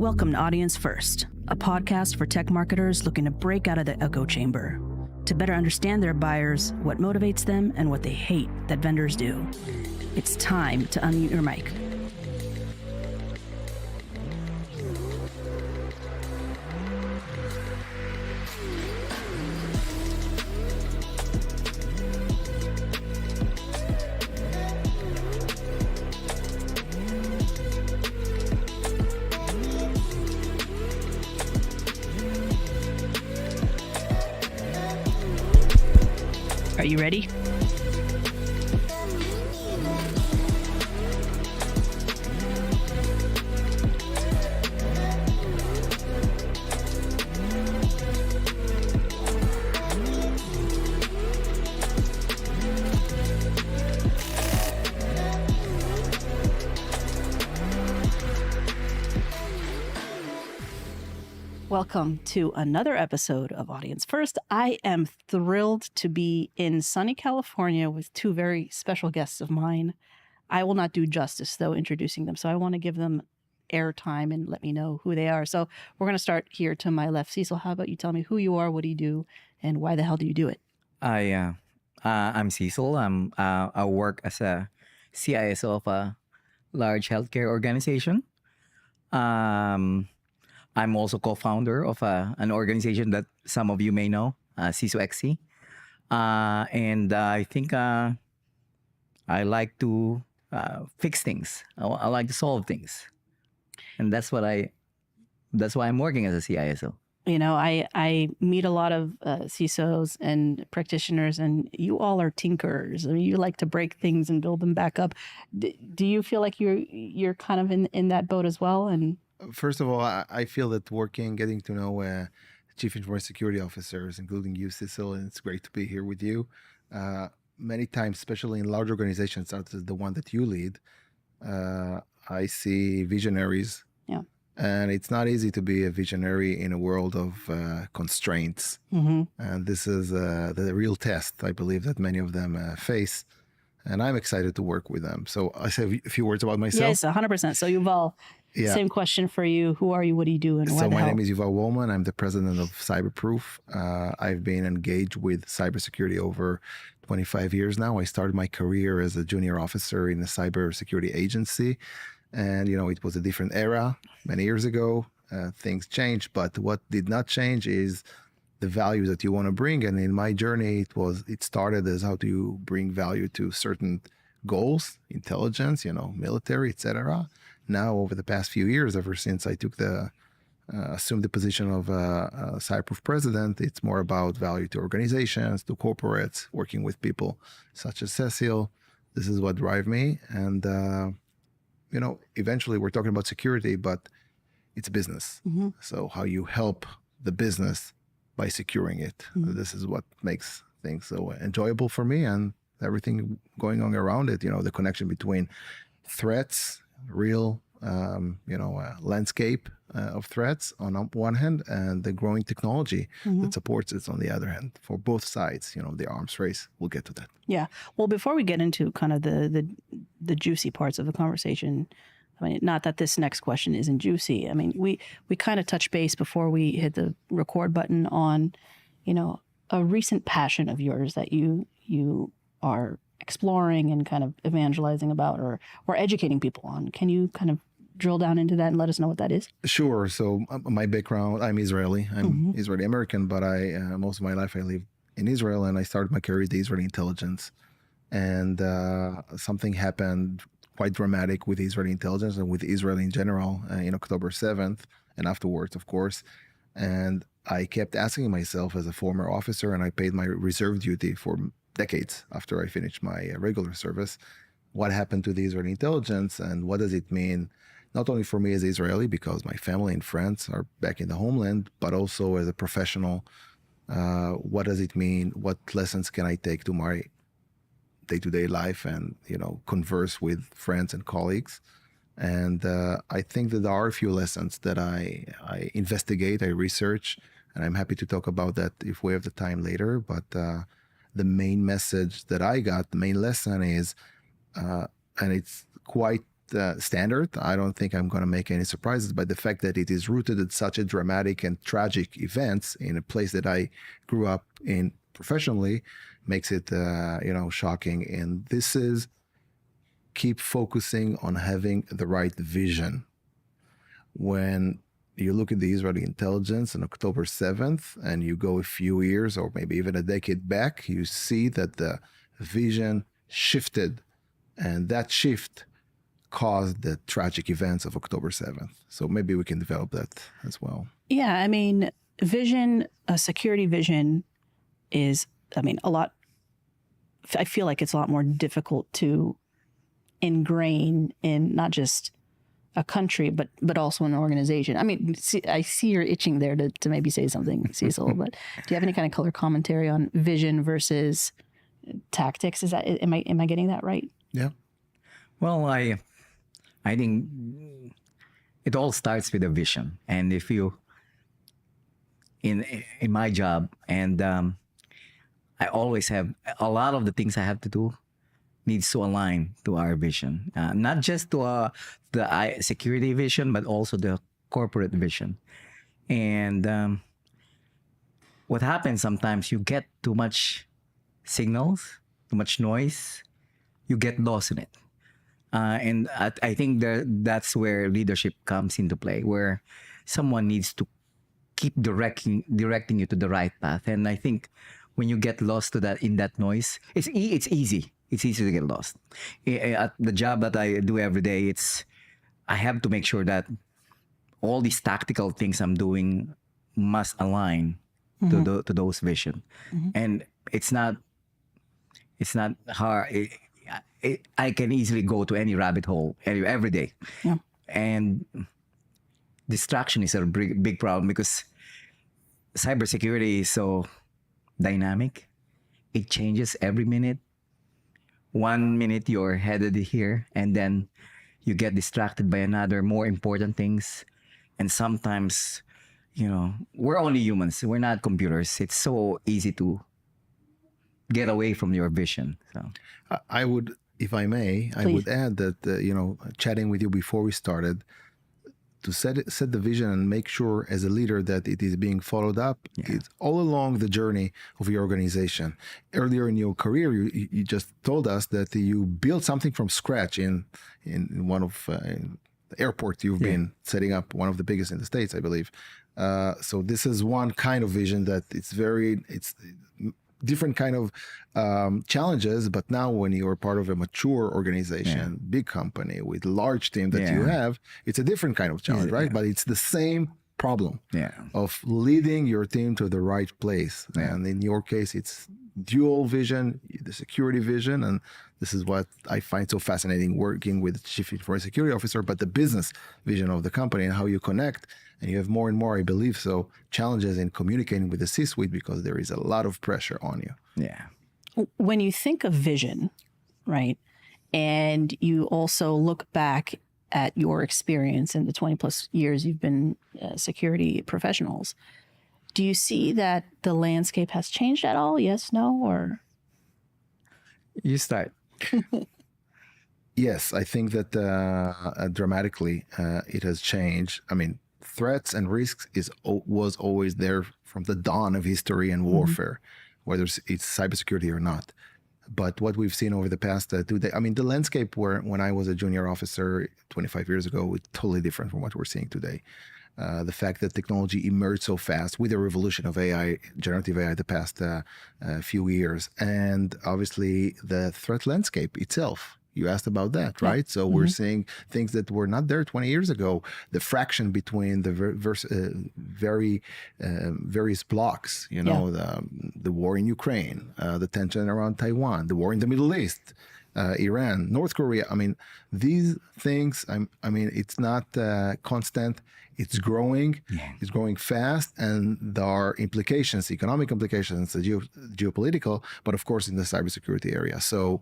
Welcome to Audience First, a podcast for tech marketers looking to break out of the echo chamber, to better understand their buyers, what motivates them, and what they hate that vendors do. It's time to unmute your mic. Are you ready? Welcome to another episode of Audience First. I am thrilled to be in sunny California with two very special guests of mine. I will not do justice, though, introducing them, so I want to give them airtime and let me know who they are. So we're going to start here to my left. Cecil, how about you tell me who you are, what do you do, and why the hell do you do it? I'm Cecil. I work as a CISO of a large healthcare organization. I'm also co-founder of an organization that some of you may know, CISO. And I think I like to fix things. I like to solve things. And that's why I'm working as a CISO. You know, I meet a lot of CISOs and practitioners, and you all are tinkerers. I mean, you like to break things and build them back up. Do you feel like you're kind of in that boat as well? And first of all, I feel that getting to know chief information security officers, including you, Cecil, and it's great to be here with you. Many times, especially in large organizations, such as the one that you lead, I see visionaries. Yeah. And it's not easy to be a visionary in a world of constraints. Mm-hmm. And this is the real test, I believe, that many of them face. And I'm excited to work with them. So I say a few words about myself. Yes, 100%. So Yuval, same question for you. Who are you? What do you do? And why So the my hell? name is Yuval Woolman. I'm the president of Cyberproof. I've been engaged with cybersecurity over 25 years now. I started my career as a junior officer in a cybersecurity agency. And, it was a different era many years ago. Things changed. But what did not change is the value that you want to bring. And in my journey, it started as how do you bring value to certain goals, intelligence, military, etc. Now, over the past few years, ever since I assumed the position of Cyberproof president, it's more about value to organizations, to corporates, working with people such as Cecil. This is what drives me. And, eventually we're talking about security, but it's business. Mm-hmm. So how you help the business by securing it. Mm-hmm. This is what makes things so enjoyable for me and everything going on around it. The connection between threats, real, landscape of threats on one hand, and the growing technology that supports it on the other hand. For both sides, the arms race. We'll get to that. Yeah. Well, before we get into kind of the juicy parts of the conversation, I mean, not that this next question isn't juicy. I mean, we kind of touched base before we hit the record button on, a recent passion of yours that you are exploring and kind of evangelizing about or educating people on. Can you kind of drill down into that and let us know what that is? Sure. So my background, I'm Israeli. I'm Israeli American, but most of my life I lived in Israel, and I started my career with the Israeli intelligence. And something happened quite dramatic with Israeli intelligence and with Israel in general in October 7th and afterwards, of course. And I kept asking myself as a former officer, and I paid my reserve duty for decades after I finished my regular service, what happened to the Israeli intelligence and what does it mean, not only for me as Israeli, because my family and friends are back in the homeland, but also as a professional. What does it mean? What lessons can I take to my day-to-day life and, converse with friends and colleagues? And I think that there are a few lessons that I investigate, I research, and I'm happy to talk about that if we have the time later. But the main message that I got, the main lesson is, and it's quite standard. I don't think I'm going to make any surprises. But the fact that it is rooted in such a dramatic and tragic events in a place that I grew up in professionally makes it, shocking. And this is keep focusing on having the right vision. When you look at the Israeli intelligence on October 7th and you go a few years or maybe even a decade back, you see that the vision shifted, and that shift caused the tragic events of October 7th. So maybe we can develop that as well. Yeah, I mean, vision, a security vision is, a lot, I feel like it's a lot more difficult to ingrain in not just a country, but also an organization. I see you're itching there to maybe say something, Cecil, but do you have any kind of color commentary on vision versus tactics? Am I getting that right? Yeah. Well, I think it all starts with a vision. And if you, in my job, and I always have a lot of the things I have to do needs to align to our vision, not just to the security vision, but also the corporate vision. And what happens sometimes, you get too much signals, too much noise, you get lost in it. And I think that's where leadership comes into play, where someone needs to keep directing you to the right path. And I think when you get lost in that noise, it's easy. It's easy to get lost. At the job that I do every day, I have to make sure that all these tactical things I'm doing must align to those vision. And it's not hard. I can easily go to any rabbit hole every day. Yeah. And distraction is a big problem because cybersecurity is so dynamic. It changes every minute. 1 minute you're headed here, and then you get distracted by another more important things. And sometimes, we're only humans. We're not computers. It's so easy to get away from your vision. So I would, if I may, I would add that, chatting with you before we started, to set the vision and make sure as a leader that it is being followed up. Yeah. It's all along the journey of your organization. Earlier in your career, you just told us that you built something from scratch in one of the airports you've been setting up, one of the biggest in the States, I believe. So this is one kind of vision that it's different kind of challenges, but now when you're part of a mature organization, big company with large team that you have, it's a different kind of challenge, right? But it's the same problem of leading your team to the right place. And in your case, it's dual vision, the security vision, and this is what I find so fascinating working with the Chief Information Security Officer, but the business vision of the company and how you connect. And you have more and more, I believe, so challenges in communicating with the C-suite because there is a lot of pressure on you. Yeah. When you think of vision, right, and you also look back at your experience in the 20 plus years you've been security professionals, do you see that the landscape has changed at all? Yes, no, or? You start. Yes, I think that dramatically it has changed. Threats and risks was always there from the dawn of history and warfare, whether it's cybersecurity or not. But what we've seen over the past 2 days, the landscape when I was a junior officer 25 years ago was totally different from what we're seeing today. The fact that technology emerged so fast with the revolution of AI, generative AI, the past few years, and obviously the threat landscape itself. You asked about that, right? So we're seeing things that were not there 20 years ago. The fraction between the various blocks, the war in Ukraine, the tension around Taiwan, the war in the Middle East, Iran, North Korea. These things, it's not constant. It's growing. It's growing fast. And there are implications, economic implications, geopolitical, but of course in the cybersecurity area. So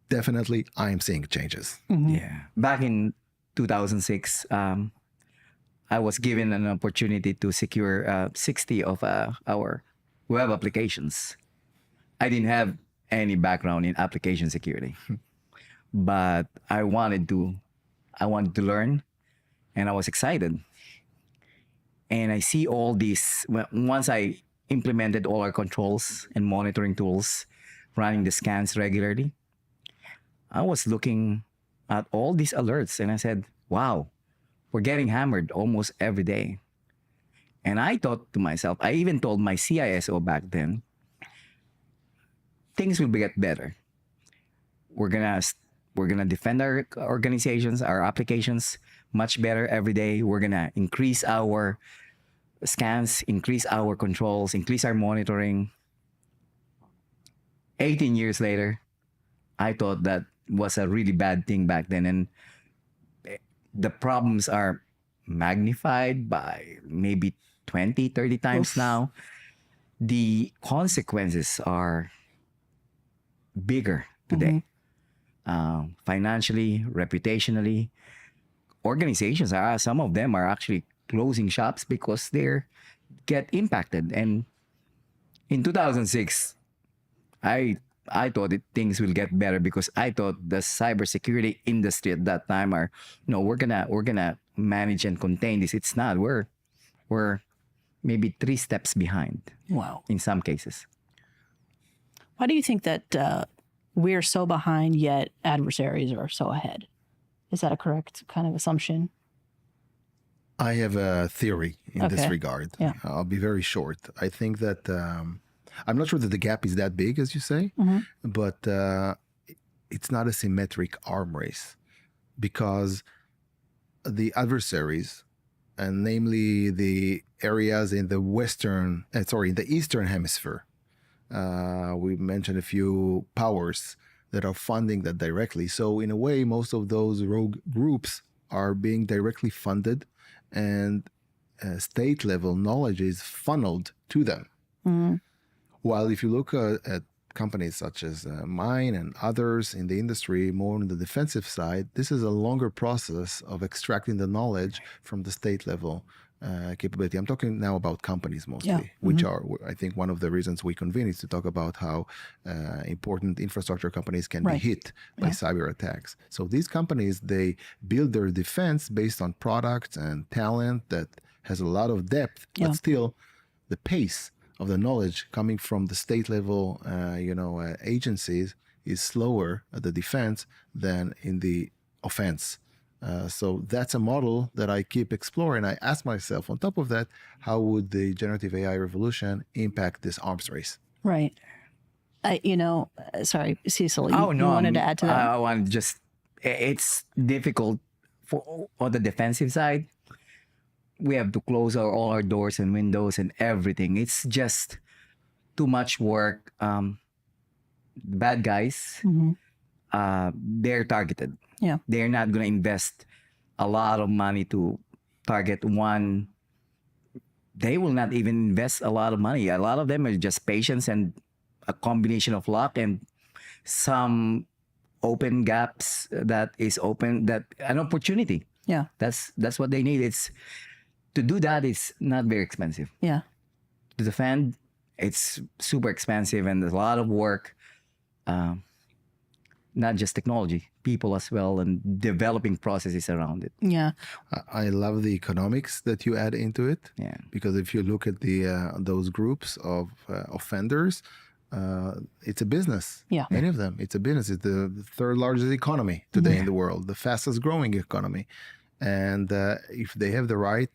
definitely, I am seeing changes. Yeah. Back in 2006, I was given an opportunity to secure 60 of our web applications. I didn't have any background in application security, but I wanted to I wanted to learn, and I was excited. And I see all these, once I implemented all our controls and monitoring tools, running the scans regularly, I was looking at all these alerts and I said, wow, we're getting hammered almost every day. And I thought to myself, I even told my CISO back then, things will get better. We're gonna defend our organizations, our applications much better every day. We're gonna increase our scans, increase our controls, increase our monitoring. 18 years later, I thought that was a really bad thing back then. And the problems are magnified by maybe 20, 30 times Oof. now. The consequences are bigger today. Financially, reputationally, organizations are, some of them are actually closing shops because they're get impacted. And in 2006, I thought things will get better because I thought the cybersecurity industry at that time are, no, we're gonna manage and contain this. It's not. We're maybe 3 steps behind Wow. in some cases. Why do you think that we're so behind yet adversaries are so ahead? Is that a correct kind of assumption? I have a theory in this Okay. regard. Yeah. I'll be very short. I think that I'm not sure that the gap is that big, as you say, but it's not a symmetric arm race because the adversaries, and namely the areas in the in the Eastern Hemisphere, we mentioned a few powers that are funding that directly. So in a way, most of those rogue groups are being directly funded, and state level knowledge is funneled to them. While if you look at companies such as mine and others in the industry, more on the defensive side, this is a longer process of extracting the knowledge from the state level capability. I'm talking now about companies mostly, which are, I think, one of the reasons we convene is to talk about how important infrastructure companies can be hit by cyber attacks. So these companies, they build their defense based on products and talent that has a lot of depth, but still the pace of the knowledge coming from the state level, agencies is slower at the defense than in the offense. So that's a model that I keep exploring. I ask myself, on top of that, how would the generative AI revolution impact this arms race? Right. Sorry, Cecil, you No, wanted to add to that? I want just, it's difficult for on the defensive side. We have to close all our doors and windows and everything. It's just too much work. Bad guys, they're targeted. Yeah. They're not going to invest a lot of money to target one. They will not even invest a lot of money. A lot of them are just patience and a combination of luck and some open gaps that is open, that an opportunity. Yeah. That's what they need. To do that, it's not very expensive. Yeah. To defend, it's super expensive and there's a lot of work. Not just technology, people as well, and developing processes around it. Yeah. I love the economics that you add into it. Yeah. Because if you look at those groups of offenders, it's a business. Yeah. Many of them, it's a business. It's the third largest economy today in the world, the fastest growing economy. And if they have the right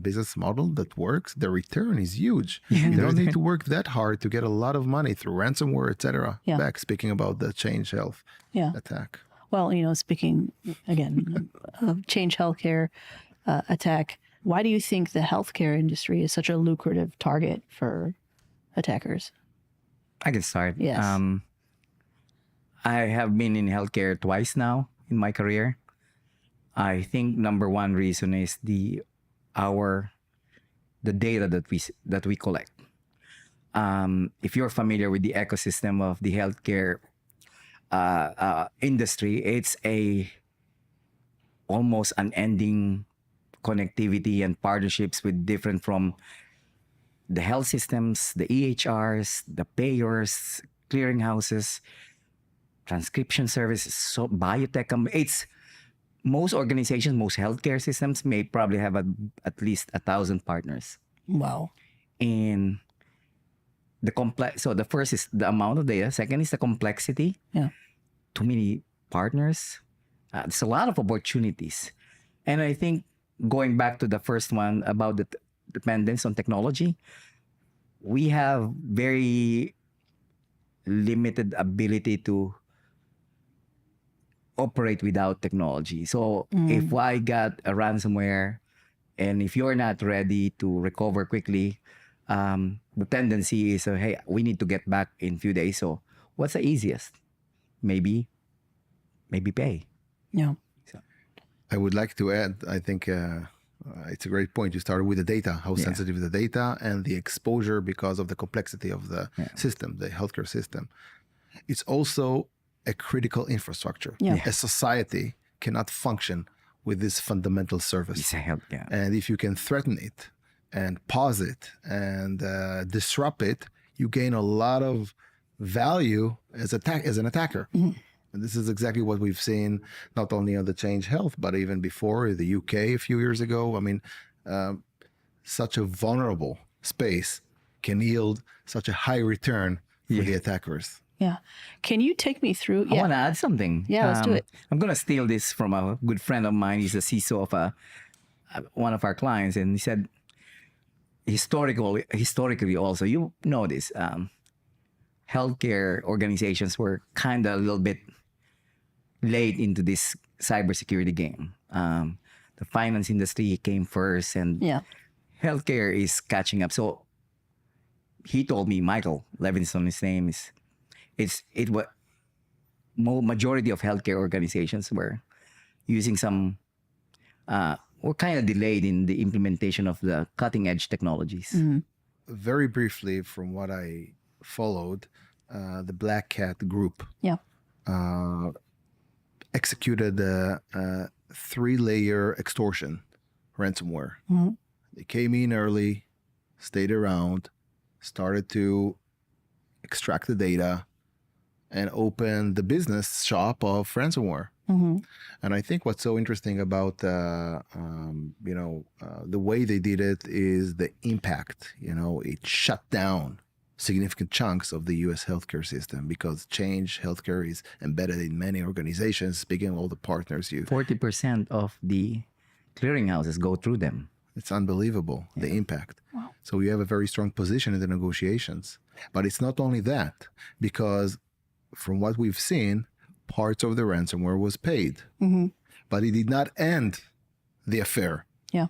business model that works, the return is huge. You don't need to work that hard to get a lot of money through ransomware, etc. Yeah. Back speaking about the Change Health attack. Well, speaking again of Change Healthcare attack, why do you think the healthcare industry is such a lucrative target for attackers? I can start. Yes. I have been in healthcare twice now in my career. I think number one reason is the data that we collect. If you're familiar with the ecosystem of the healthcare industry, it's almost unending connectivity and partnerships with different from the health systems, the EHRs, the payers, clearinghouses, transcription services, so biotech. It's most organizations, most healthcare systems may probably have at least 1,000 partners. Wow. And so the first is the amount of data. Second is the complexity. Yeah. Too many partners. There's a lot of opportunities. And I think going back to the first one about the dependence on technology, we have very limited ability to operate without technology. So if I got a ransomware and if you're not ready to recover quickly, the tendency is, hey, we need to get back in a few days. So what's the easiest? Maybe pay. Yeah. I would like to add, I think it's a great point. You started with the data, how sensitive the data and the exposure because of the complexity of the system, the healthcare system. It's also a critical infrastructure. Yeah. A society cannot function with this fundamental service. It's a help, yeah. And if you can threaten it and pause it and disrupt it, you gain a lot of value as an attacker. And this is exactly what we've seen, not only on the Change Health, but even before the UK a few years ago. I mean, such a vulnerable space can yield such a high return for the attackers. Yeah. Can you take me through? I want to add something. Yeah, let's do it. I'm going to steal this from a good friend of mine. He's a CISO of one of our clients. And he said, historically also, you know this, healthcare organizations were kind of a little bit late into this cybersecurity game. The finance industry came first and healthcare is catching up. So he told me, Michael Levinson, his name is, majority of healthcare organizations were using were kind of delayed in the implementation of the cutting edge technologies. Very briefly, from what I followed, the Black Cat group executed a 3-layer extortion ransomware. They came in early, stayed around, started to extract the data, and open the business shop of ransomware. And I think what's so interesting about the way they did it is the impact. It shut down significant chunks of the U.S. healthcare system because Change Healthcare is embedded in many organizations. Speaking of all the partners, 40% of the clearinghouses go through them. It's unbelievable, the impact. Wow. So you have a very strong position in the negotiations. But it's not only that, because from what we've seen, parts of the ransomware was paid. But it did not end the affair. Yeah.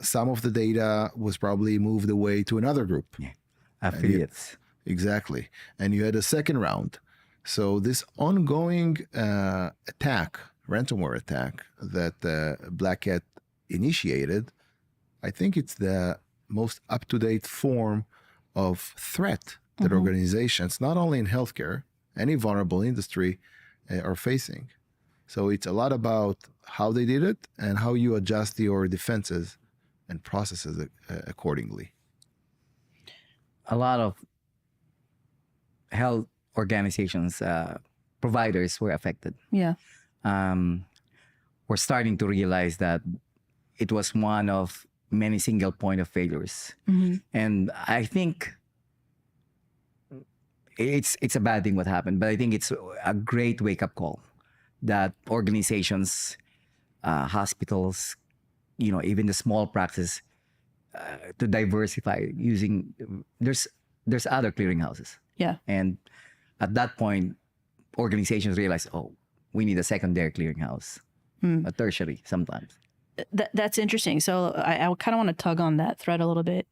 Some of the data was probably moved away to another group. Yeah. Affiliates. Exactly. And you had a second round. So this ongoing attack, ransomware attack that Black Cat initiated, I think it's the most up-to-date form of threat that organizations, not only in healthcare, any vulnerable industry, are facing. So it's a lot about how they did it and how you adjust your defenses and processes accordingly. A lot of health organizations, providers were affected. Yeah. We're starting to realize that it was one of many single point of failures. And I think it's a bad thing what happened, but I think it's a great wake-up call that organizations, hospitals, even the small practices, to diversify using, there's other clearinghouses. Yeah. And at that point, organizations realize, we need a secondary clearinghouse, a tertiary sometimes. That's interesting. So I kind of want to tug on that thread a little bit.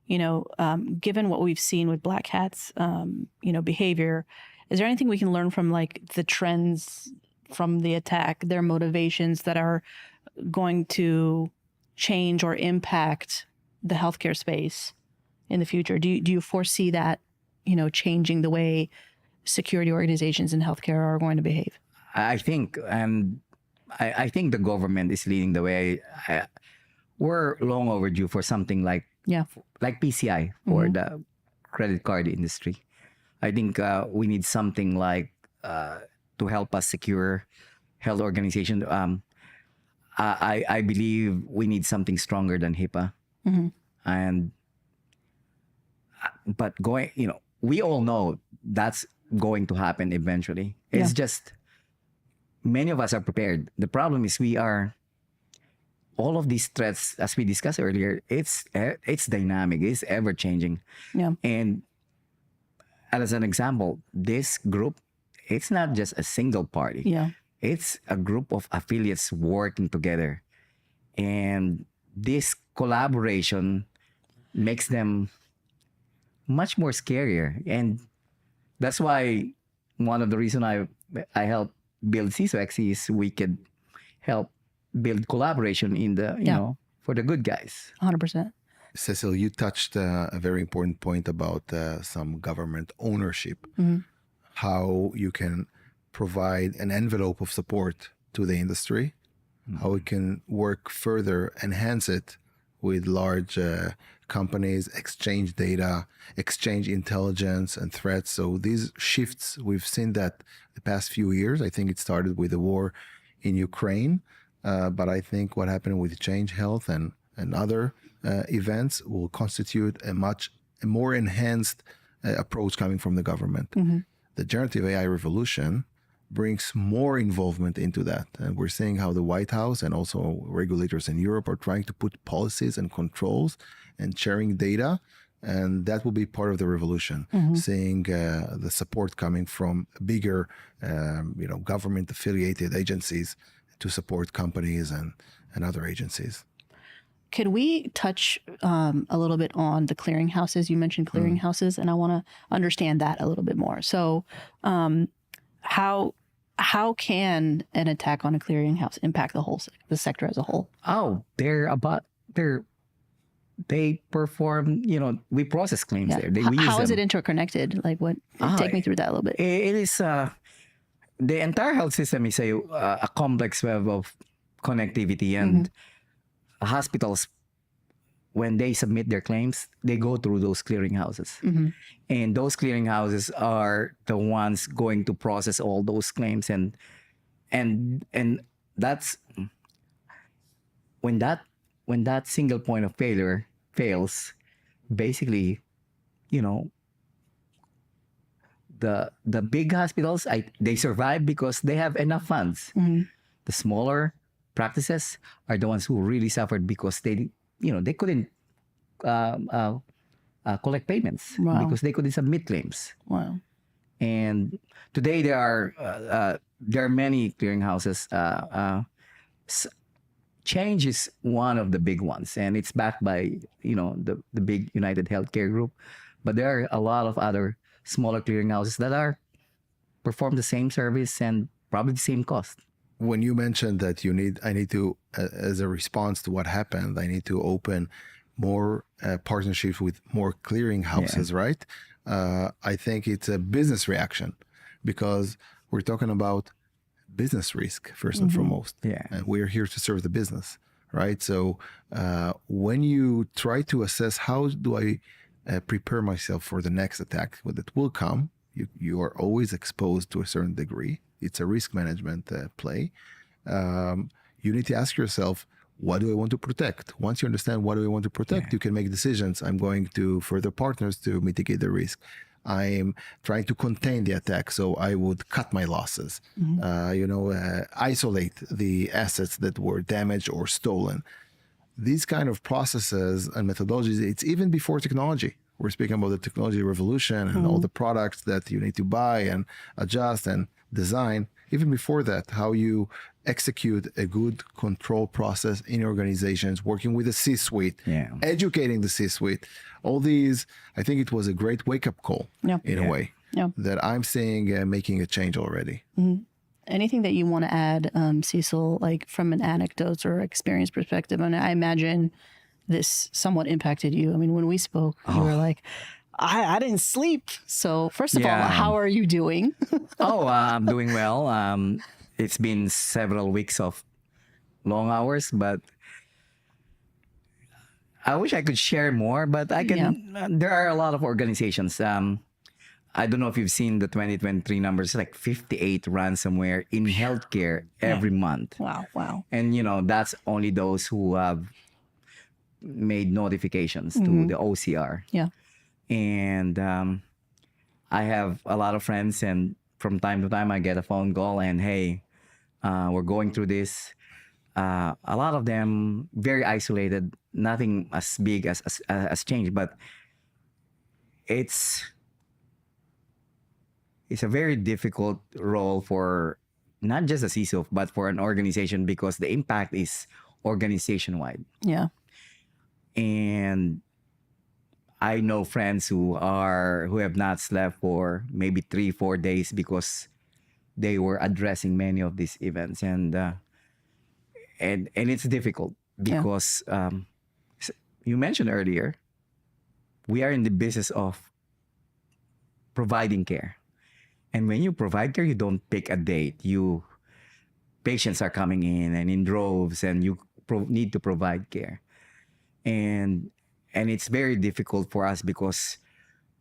Given what we've seen with Black Hat's, behavior, is there anything we can learn from like the trends from the attack, their motivations that are going to change or impact the healthcare space in the future? Do you foresee that, changing the way security organizations in healthcare are going to behave? I think, and I think the government is leading the way. We're long overdue for something like PCI for the credit card industry. I think we need something like to help us secure health organization, I believe we need something stronger than HIPAA. And but going, we all know that's going to happen eventually. It's just many of us are prepared. The problem is all of these threats, as we discussed earlier, it's dynamic, it's ever changing. Yeah. And as an example, this group, it's not just a single party. Yeah. It's a group of affiliates working together. And this collaboration makes them much more scarier. And that's why one of the reasons I helped build CISOXE is we could help build collaboration in the, for the good guys. 100%. Cecil, you touched a very important point about some government ownership, how you can provide an envelope of support to the industry, how we can work further, enhance it with large companies, exchange data, exchange intelligence and threats. So these shifts, we've seen that the past few years. I think it started with the war in Ukraine, but I think what happened with Change Health and other events will constitute a more enhanced approach coming from the government. The generative AI revolution brings more involvement into that. And we're seeing how the White House and also regulators in Europe are trying to put policies and controls and sharing data. And that will be part of the revolution, seeing the support coming from bigger, government affiliated agencies to support companies and other agencies. Could we touch a little bit on the clearinghouses? You mentioned clearinghouses, and I want to understand that a little bit more. So how can an attack on a clearinghouse impact the sector as a whole? Oh, they perform, we process claims there. How is it interconnected? Like what? Take me through that a little bit. It is, the entire health system is a complex web of connectivity, and hospitals, when they submit their claims, they go through those clearinghouses. And those clearinghouses are the ones going to process all those claims. And that's when that single point of failure fails, basically, the big hospitals, they survive because they have enough funds. The smaller practices are the ones who really suffered because they couldn't collect payments because they couldn't submit claims. Wow. And today there are many clearinghouses. Change is one of the big ones, and it's backed by the big United Healthcare Group. But there are a lot of other smaller clearinghouses that perform the same service and probably the same cost. When you mentioned that I need to, as a response to what happened, I need to open more partnerships with more clearinghouses, right? I think it's a business reaction because we're talking about business risk first and foremost. Yeah. And we're here to serve the business, right? So when you try to assess how do I prepare myself for the next attack that will come, you are always exposed to a certain degree. It's a risk management play. You need to ask yourself, what do I want to protect? Once you understand what do I want to protect, you can make decisions. I'm going to further partners to mitigate the risk. I'm trying to contain the attack, so I would cut my losses. Isolate the assets that were damaged or stolen. These kind of processes and methodologies, it's even before technology. We're speaking about the technology revolution and all the products that you need to buy and adjust and design. Even before that, how you execute a good control process in organizations, working with the C-suite, educating the C-suite. All these, I think it was a great wake-up call in a way that I'm seeing making a change already. Anything that you want to add, Cecil, like from an anecdote or experience perspective? And I imagine this somewhat impacted you. I mean, when we spoke, you were like, I didn't sleep. So first of all, how are you doing? I'm doing well. It's been several weeks of long hours, but I wish I could share more, but I can. There are a lot of organizations. I don't know if you've seen the 2023 numbers, like 58 ransomware in healthcare every month. Wow. Wow. And, that's only those who have made notifications to the OCR. Yeah. And I have a lot of friends, and from time to time I get a phone call and, hey, we're going through this. A lot of them very isolated, nothing as big as changed, but it's a very difficult role for not just a CISO, but for an organization, because the impact is organization wide. Yeah. And I know friends who have not slept for maybe 3-4 days because they were addressing many of these events, and it's difficult because you mentioned earlier, we are in the business of providing care. And when you provide care, you don't pick a date. Patients are coming in and in droves, and you need to provide care. And it's very difficult for us because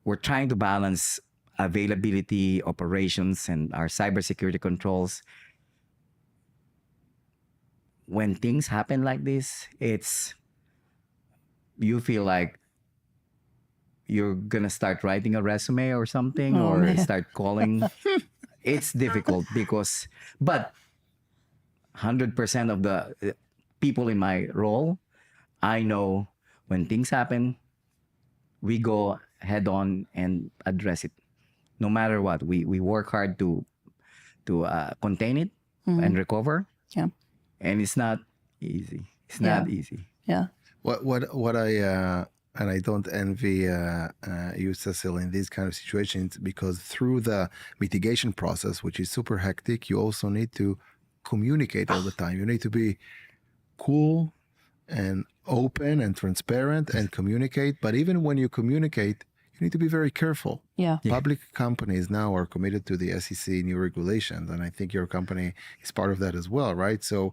we're trying to balance availability, operations, and our cybersecurity controls. When things happen like this, you feel like you're gonna start writing a resume or something, Oh, or man. start calling. It's difficult but 100% of the people in my role, I know when things happen, we go head on and address it. No matter what, we work hard to contain it and recover. Yeah. And it's not easy. It's Yeah. not easy. Yeah. What I and I don't envy you, Cecil, in these kind of situations, because through the mitigation process, which is super hectic, you also need to communicate all the time. You need to be cool and open and transparent and communicate. But even when you communicate, you need to be very careful. Yeah. Public companies now are committed to the SEC new regulations, and I think your company is part of that as well, right? So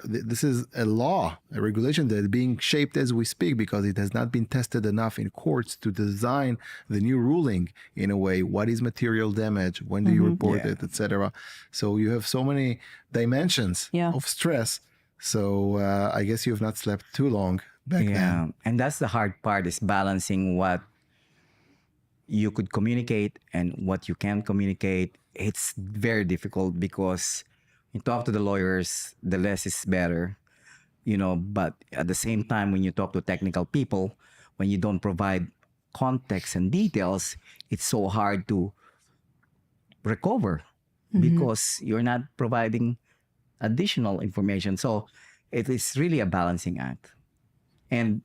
this is a law, a regulation that is being shaped as we speak, because it has not been tested enough in courts to design the new ruling in a way. What is material damage? When do you report it, etc.? So you have so many dimensions of stress. So I guess you have not slept too long back then. And that's the hard part, is balancing what you could communicate and what you can't communicate. It's very difficult because you talk to the lawyers, the less is better, but at the same time, when you talk to technical people, when you don't provide context and details, it's so hard to recover because you're not providing additional information. So it is really a balancing act. And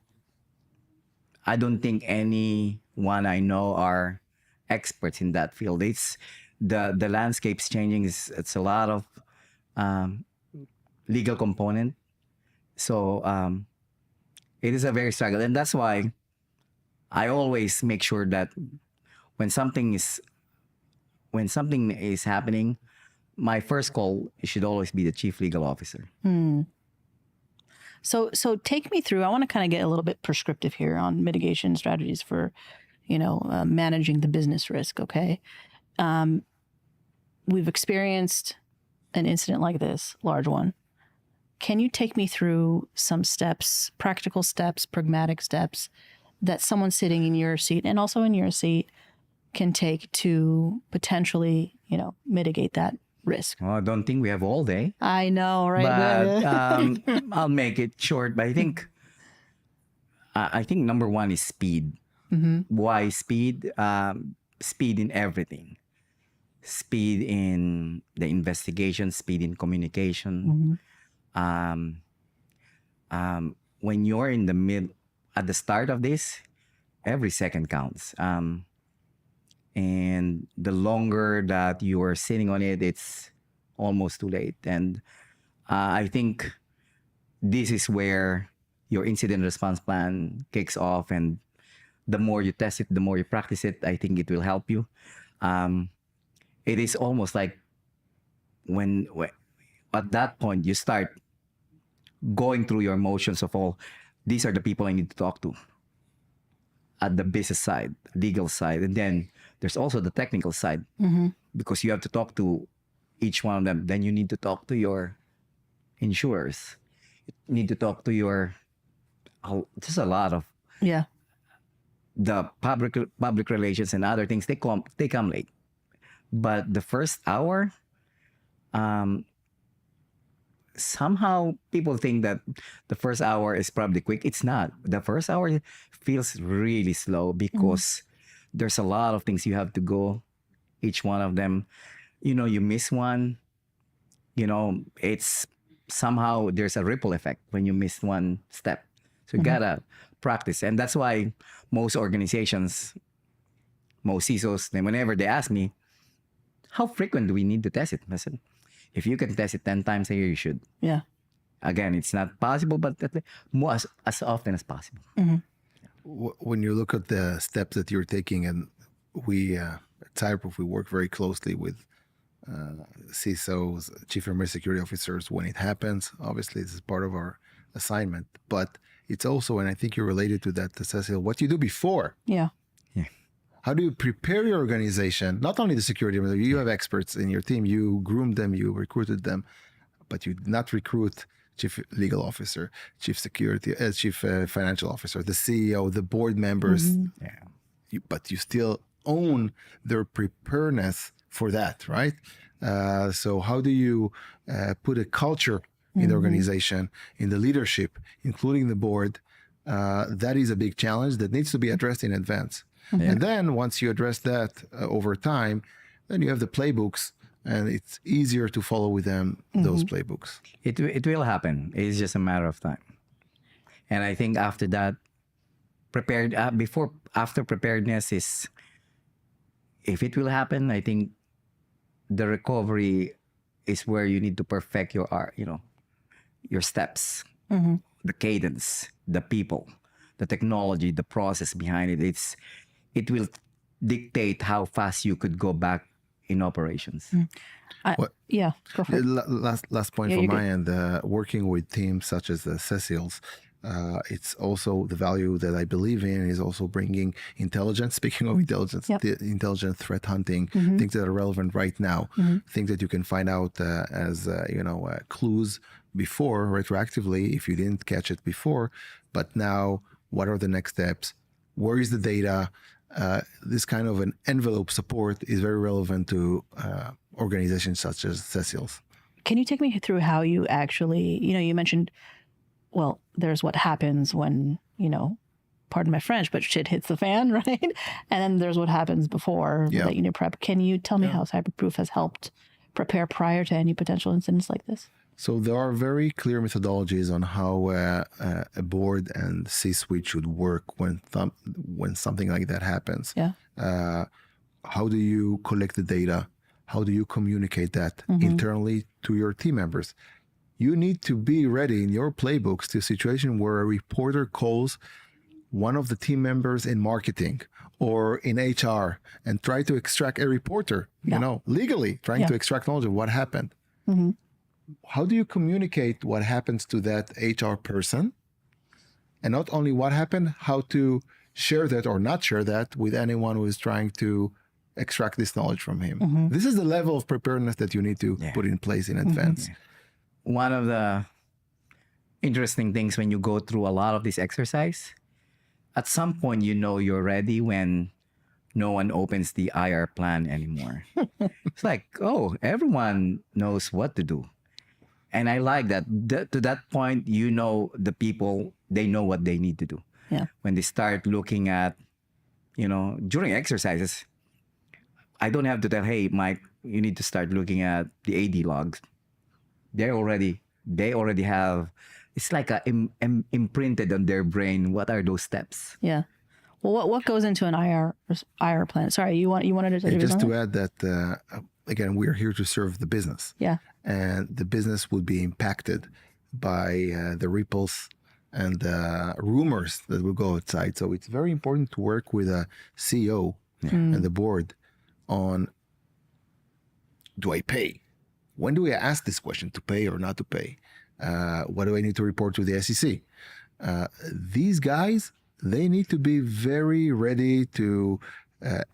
I don't think anyone I know are experts in that field. It's the landscape's changing. It's a lot of legal component. So it is a very struggle. And that's why I always make sure that when something is happening, my first call should always be the chief legal officer. So take me through. I want to kind of get a little bit prescriptive here on mitigation strategies for, managing the business risk. Okay, we've experienced an incident like this, large one. Can you take me through some steps, practical steps, pragmatic steps that someone sitting in your seat and also in your seat can take to potentially, mitigate that risk? Well, I don't think we have all day. I know, right? But I'll make it short. But I think number one is speed. Why speed? Speed in everything. Speed in the investigation. Speed in communication. When you're in the at the start of this, every second counts. And the longer that you are sitting on it, it's almost too late. And I think this is where your incident response plan kicks off. And the more you test it, the more you practice it, I think it will help you. It is almost like when at that point you start going through your motions of all, these are the people I need to talk to at the business side, legal side, and then there's also the technical side Mm-hmm. because you have to talk to each one of them. Then you need to talk to your insurers. You need to talk to your just a lot of Yeah. the public relations and other things. They come late. But the first hour, um, somehow people think that the first hour is probably quick. It's not. The first hour feels really slow because there's a lot of things you have to go. Each one of them, you miss one. It's somehow there's a ripple effect when you miss one step. So you gotta practice, and that's why most organizations, most CISOs, then whenever they ask me, how frequent do we need to test it? I said, if you can test it 10 times a year, you should. Yeah. Again, it's not possible, but more as often as possible. When you look at the steps that you're taking, and we at Cyberproof, we work very closely with CISOs, Chief Information Security Officers, when it happens. Obviously, this is part of our assignment, but it's also, and I think you're related to that, Cecil, what you do before. Yeah. How do you prepare your organization? Not only the security, you have experts in your team, you groomed them, you recruited them, but you did not recruit chief legal officer, chief financial officer, the CEO, the board members. But you still own their preparedness for that, right? So how do you put a culture in the organization, in the leadership, including the board? That is a big challenge that needs to be addressed in advance. And then once you address that over time, then you have the playbooks, and it's easier to follow with them those playbooks. It will happen. It's just a matter of time. And I think after that, after preparedness is, if it will happen, I think the recovery is where you need to perfect your art, your steps, the cadence, the people, the technology, the process behind it. It will dictate how fast you could go back in operations. Yeah. Go for it. Last point Yeah, from you're my end, working with teams such as the Cecils, it's also the value that I believe in is also bringing intelligence. Speaking of intelligence, the intelligent threat hunting, things that are relevant right now, things that you can find out as clues before, retroactively, if you didn't catch it before. But now, what are the next steps? Where is the data? This kind of an envelope support is very relevant to organizations such as Cecil's. Can you take me through how you actually, you mentioned, well, there's what happens when, pardon my French, but shit hits the fan, right? And then there's what happens before that you need to prep. Can you tell me how Cyberproof has helped prepare prior to any potential incidents like this? So there are very clear methodologies on how a board and C-suite should work when something like that happens. Yeah. How do you collect the data? How do you communicate that internally to your team members? You need to be ready in your playbooks to a situation where a reporter calls one of the team members in marketing or in HR and try to extract a reporter, legally trying to extract knowledge of what happened. How do you communicate what happens to that HR person? And not only what happened, how to share that or not share that with anyone who is trying to extract this knowledge from him. This is the level of preparedness that you need to put in place in advance. One of the interesting things when you go through a lot of this exercise, at some point you're ready when no one opens the IR plan anymore. It's like, everyone knows what to do. And I like that. To that point, the people, they know what they need to do. Yeah. When they start looking at, during exercises, I don't have to tell, hey, Mike, you need to start looking at the AD logs. They already have, it's like imprinted on their brain. What are those steps? Yeah. Well, what goes into an IR plan? Sorry, you wanted to just to add that, again, we're here to serve the business. Yeah. And the business would be impacted by the ripples and rumors that will go outside. So it's very important to work with a CEO and the board on, do I pay? When do I ask this question, to pay or not to pay? What do I need to report to the SEC? These guys, they need to be very ready to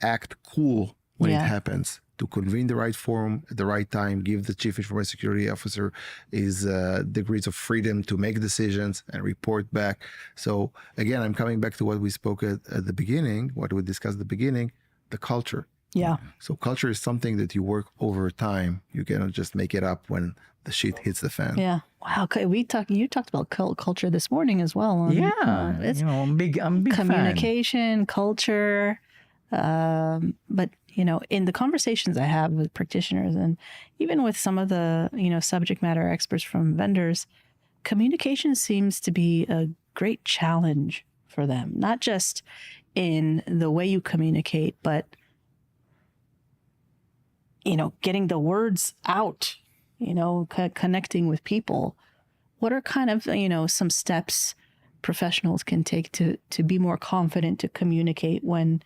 act cool when it Yeah. happens, to convene the right forum at the right time, give the chief information security officer his degrees of freedom to make decisions and report back. So again, I'm coming back to what we spoke at the beginning, what we discussed at the beginning, the culture. Yeah. So culture is something that you work over time. You cannot just make it up when the shit hits the fan. Yeah. Wow. Okay. You talked about culture this morning as well. Yeah, It's I'm a big fan. communication, culture. But in the conversations I have with practitioners and even with some of the, subject matter experts from vendors, communication seems to be a great challenge for them, not just in the way you communicate, but, getting the words out, connecting with people. What are kind of, some steps professionals can take to be more confident to communicate when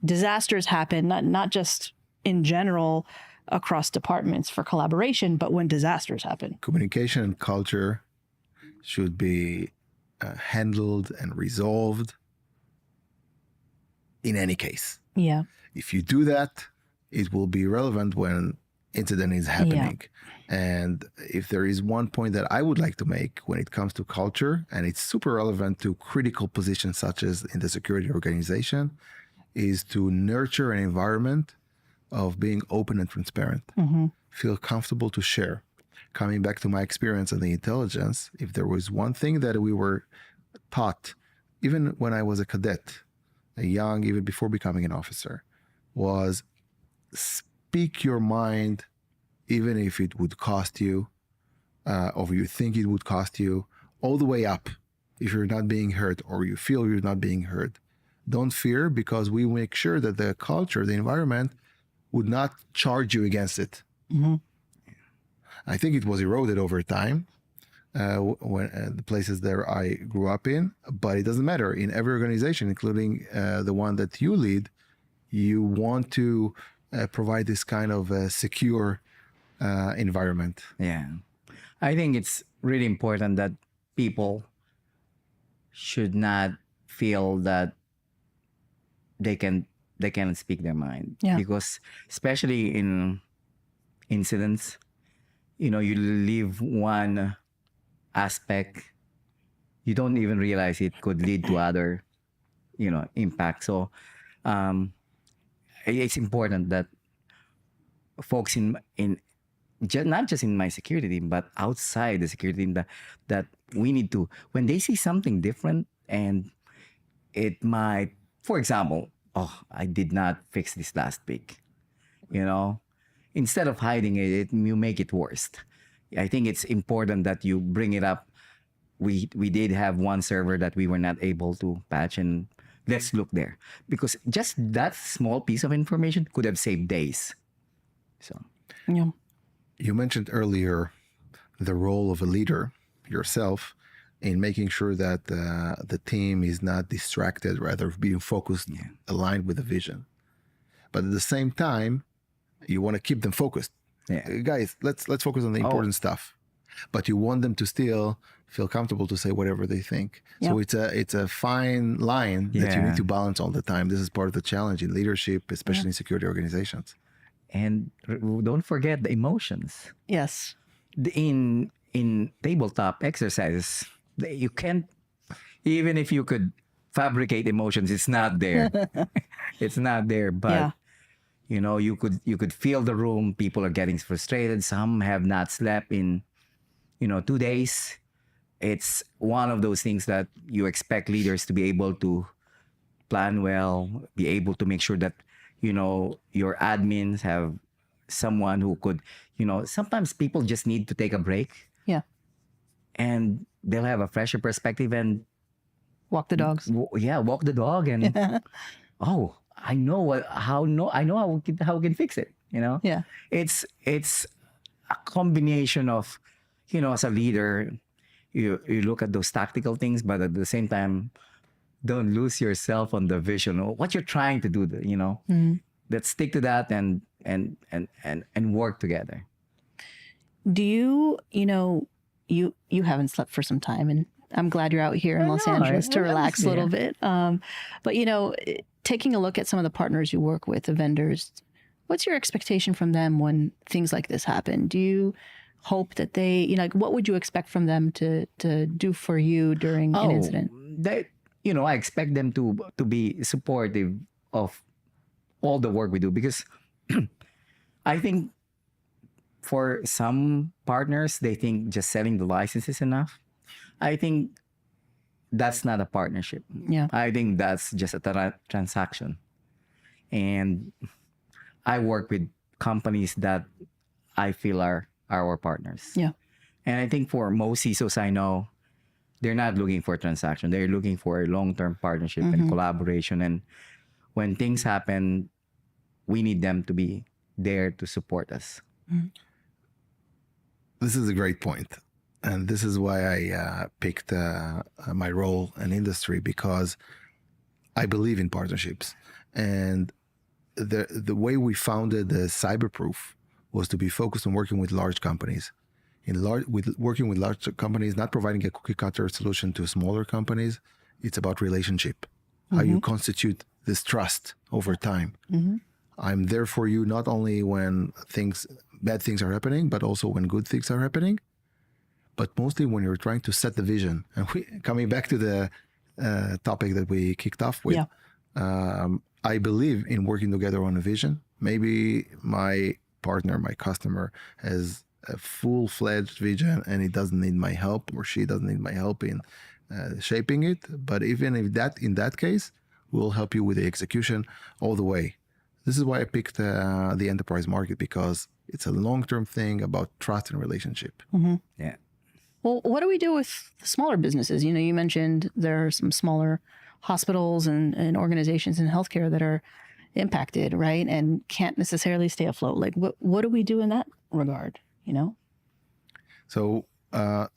disasters happen, not just in general across departments for collaboration, but when disasters happen? Communication and culture should be handled and resolved in any case. Yeah. If you do that, it will be relevant when incident is happening. And if there is one point that I would like to make when it comes to culture, and it's super relevant to critical positions such as in the security organization, is to nurture an environment of being open and transparent. Feel comfortable to share. Coming back to my experience in the intelligence, if there was one thing that we were taught, even when I was a cadet, a young, even before becoming an officer, was speak your mind, even if it would cost you, or you think it would cost you, all the way up. If you're not being heard or you feel you're not being heard, don't fear, because we make sure that the culture, the environment, would not charge you against it. I think it was eroded over time when the places that I grew up in, but it doesn't matter. In every organization, including the one that you lead, you want to provide this kind of secure environment. Yeah. I think it's really important that people should not feel that they can speak their mind. Yeah. Because especially in incidents, you leave one aspect, you don't even realize it could lead to other, impact. So it's important that folks not just in my security team, but outside the security team, that we need to, when they see something different, and it might, for example, I did not fix this last week, instead of hiding it, you make it worse. I think it's important that you bring it up. We did have one server that we were not able to patch, and let's look there, because just that small piece of information could have saved days. So Yeah. You mentioned earlier the role of a leader, yourself, in making sure that the team is not distracted, rather being focused, aligned with the vision. But at the same time, you want to keep them focused. Guys, let's focus on the important stuff. But you want them to still feel comfortable to say whatever they think. So it's a fine line that you need to balance all the time. This is part of the challenge in leadership, especially in security organizations. And don't forget the emotions. Yes. In tabletop exercises, you can't, even if you could fabricate emotions, it's not there. It's not there. But you could feel the room. People are getting frustrated. Some have not slept in 2 days. It's one of those things that you expect leaders to be able to plan well, be able to make sure that your admins have someone who could, sometimes people just need to take a break. Yeah. And they'll have a fresher perspective and walk the dogs. Walk the dog, and I know how we can fix it. Yeah. It's a combination of, as a leader, you look at those tactical things, but at the same time, don't lose yourself on the vision or what you're trying to do. Let's stick to that and work together. Do you you haven't slept for some time, and I'm glad you're out here in Los Angeles to relax a little bit. But taking a look at some of the partners you work with, the vendors, what's your expectation from them when things like this happen? Do you hope that they, like, what would you expect from them to do for you during an incident? I expect them to be supportive of all the work we do, because I think for some partners, they think just selling the license is enough. I think that's not a partnership. Yeah. I think that's just a transaction. And I work with companies that I feel are our partners. Yeah. And I think for most CISOs I know, they're not looking for a transaction. They're looking for a long-term partnership and collaboration. And when things happen, we need them to be there to support us. This is a great point. And this is why I picked my role in industry, because I believe in partnerships. And the way we founded the Cyberproof was to be focused on working with large companies. Working with large companies, not providing a cookie cutter solution to smaller companies. It's about relationship, how you constitute this trust over time. I'm there for you not only when bad things are happening, but also when good things are happening. But mostly when you're trying to set the vision. And coming back to the topic that we kicked off with, I believe in working together on a vision. Maybe my partner, my customer, has a full-fledged vision and he doesn't need my help, or she doesn't need my help in shaping it. But even if in that case, we'll help you with the execution all the way. This is why I picked the enterprise market, because it's a long-term thing about trust and relationship. Yeah. Well, what do we do with the smaller businesses? You mentioned there are some smaller hospitals and organizations in healthcare that are impacted, right? And can't necessarily stay afloat. Like, what do we do in that regard, So